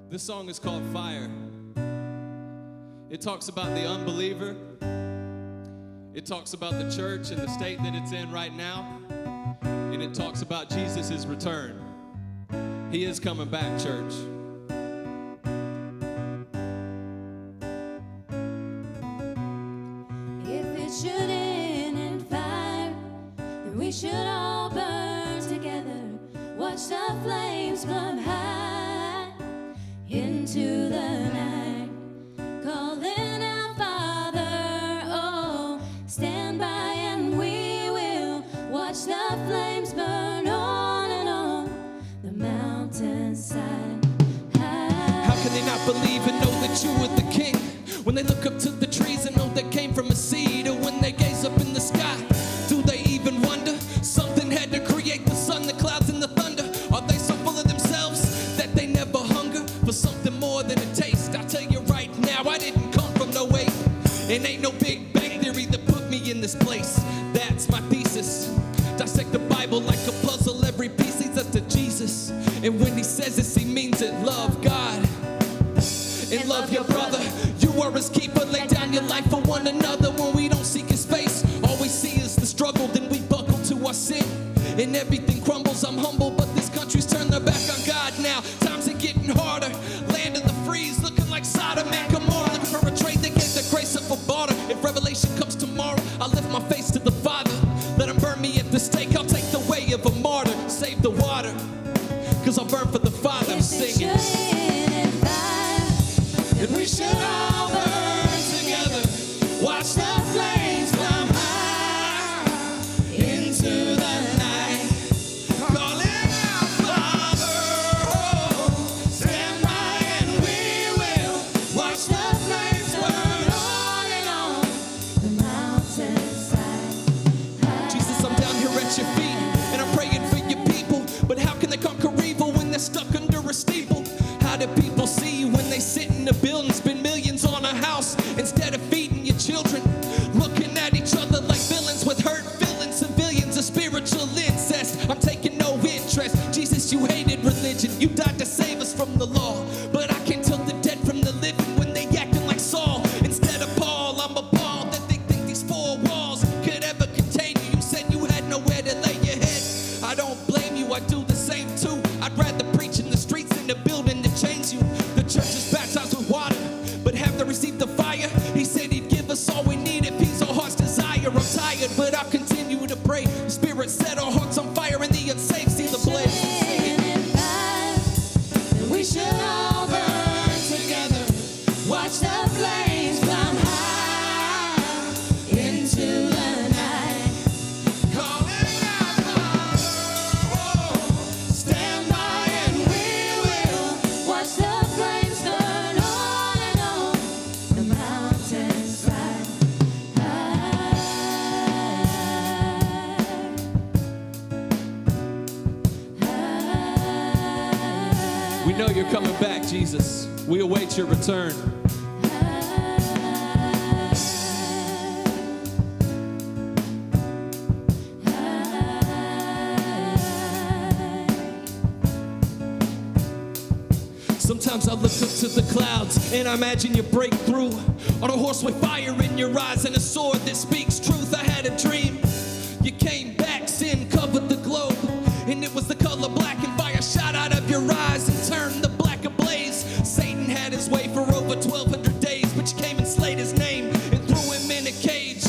This song is called Fire. It talks about the unbeliever. It talks about the church and the state that it's in right now. And it talks about Jesus' return. He is coming back, church. If it should end in fire, then we should all burn together. Watch the flames climb high into the night, calling out, Father, oh, stand by and we will watch the flames burn on and on the mountainside. How can they not believe and know that you are the King? When they look up to the trees and know they came from a seed, or when they gaze up in the sky, do they even wonder? Something had to create the sun, the clouds, and the thunder. Are they so full of themselves that they never hunger for something more than a taste? I tell you right now, I didn't come from no way. It ain't no big bang theory that put me in this place. That's my thesis. Dissect the Bible like a puzzle. Every piece leads us to Jesus. And when he says this, he means it. Love God and love your brother. You are his keeper. Lay down your life for one another. When we don't seek his face, all we see is the struggle. Then we buckle to our sin and everything crumbles. I'm humble, but this country's turned their back on God now. Times are getting harder. Land of the freeze looking like Sodom and Gomorrah. Looking for a trade that gave the grace up for barter. If revelation comes tomorrow, I'll lift my face to the Father. Let him burn me at the stake. I'll take the way of a martyr. Save the water, cause I'll burn for the Father. I'm singing. And we should all burn together. Watch the flames climb high into the night, calling out, Father, oh, stand by and we will watch the flames burn on and on the mountainside. Jesus, I'm down here at your feet, and I'm praying for your people. But how can they conquer evil when they're stuck under a steeple? How do people see when they sit in a building, spend millions on a house instead of feeding your children? Looking at each other like villains with hurt feelings, civilians of spiritual incest. I'm taking no interest. Jesus, you hated religion. You died to save us from the law. But I can't tell the dead from the living when they acting like Saul instead of Paul. I'm appalled that they think these four walls could ever contain you. You said you had nowhere to lay your head. I don't blame you, I do the same too. I'd rather preach in the streets than the building that chains you. The church is baptized with water, but have they received the fire? He said he'd give us all we need if he's our heart's desire. I'm tired, but I'll continue to pray. The Spirit set our hearts on fire and the unsaved see the blaze. We should all burn together. Watch the flames climb high into the night, Calling out, Father, oh, stand by and we will watch the flames burn on and on the mountainside. we know you're coming back, Jesus. We await your return. Sometimes I look up to the clouds and I imagine your breakthrough on a horse with fire in your eyes and a sword that speaks truth. I had a dream. You came back, sin covered the globe, and it was the color black, and fire shot out of your eyes and turned the black ablaze. Satan had his way for over 1,200 days, but you came and slayed his name and threw him in a cage.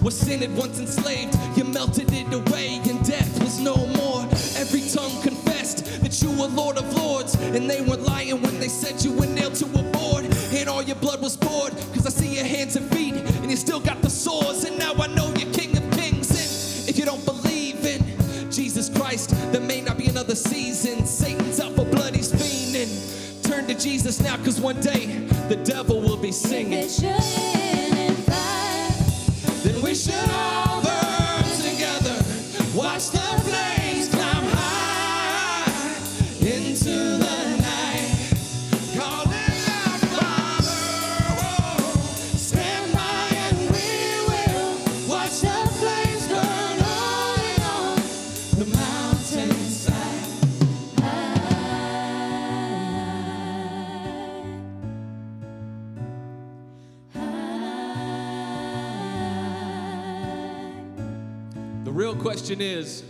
Where sin had once enslaved, you melted it away, and death was no more. Every tongue confessed that you were Lord of Lords, and they weren't lying when they said you were nailed to a board, and all your blood was poured, cause I see your hands and feet, and you still got the sores, and now I know you're King of Kings. And if you don't believe in Jesus Christ, there may not be another season. Satan's out for blood, he's fiending. Turn to Jesus now, cause one day the devil will be singing. If it should end in fire, Then we should all burn together. Watch the flames climb high into the night, calling out, Father, oh, stand by and we will watch the flames burn on and on the mountainside. real question is,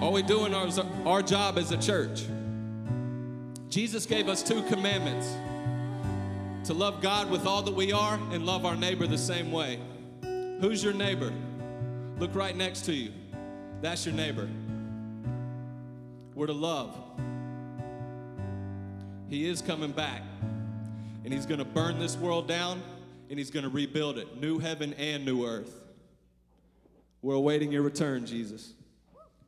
are we doing our job as a church? Jesus gave us 2 commandments: to love God with all that we are and love our neighbor the same way. Who's your neighbor? Look right next to you. That's your neighbor. We're to love. He is coming back, and he's going to burn this world down, and he's going to rebuild it. New heaven and new earth. We're awaiting your return, Jesus.